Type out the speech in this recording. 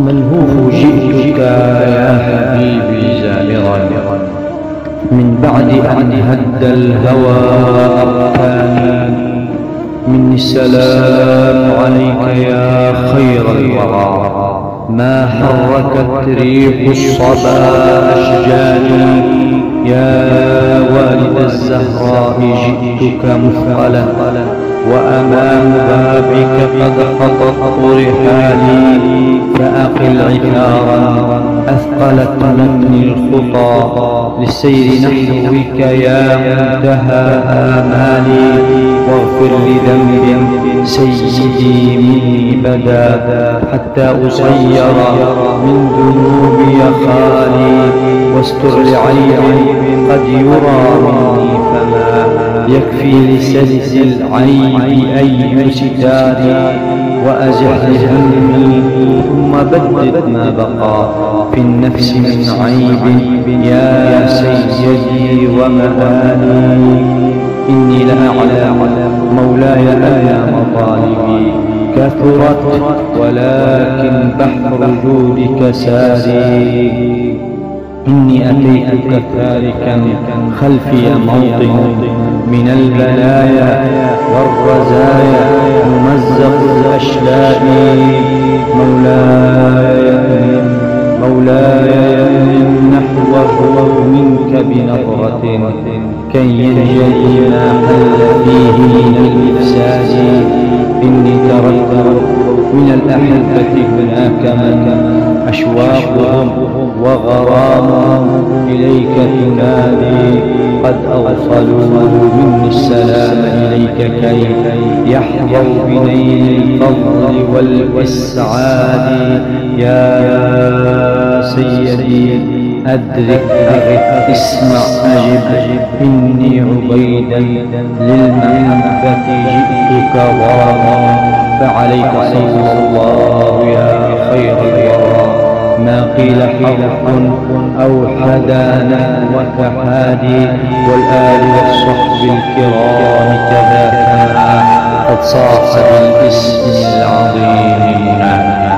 ملهوف جئتك يا حبيبي زائرا من بعد أن هد الهوى أركاني. مني السلام عليك يا خير الورى، ما حركت ريح الصبا أشجاني. يا والد الزهراء جئتك مثقلا، وأمام بابك قد خطت رحالي. فأقل عثارا أثقلت مني الخطى للسير نحوك يا منتهى آمالي. واغفر لذنب سيدي مني بدا، حتى أصير من ذنوبي خالي. واستر لعيب قد يرى مني، فما يكفي لسد العيب أي ستار. وأزح همي ثم بدد ما بقى في النفس من عيب يا سيدي ومآلي. إني لأعلم مولاي أن مطالبي كثرت، ولكن بحر جودك ساري. إني أتيتك تاركا خلفي موطن من البلايا والرزايا ممزق الأشلاء. مولاي يمن نحوه منك بنظرة، كي ينجلي ما حل فيه من الإفساد. إني تركت من الأحبة هناك من أشواقهم وغرامهم إليك تنادي. قد أوصلوا مني السلام إليك كي يحظوا بنيل الفضل والإسعاد. يا سيدي أدرك أغث اسمع أجب، إني عبيدا للمحبة جئتك ضاما. فعليك صلى الله يا خير الورى، ما قيل حرف أو حدانا وكحادي. والآل والصحب الكرام كذا قد صاح بالاسم العظيم منادى.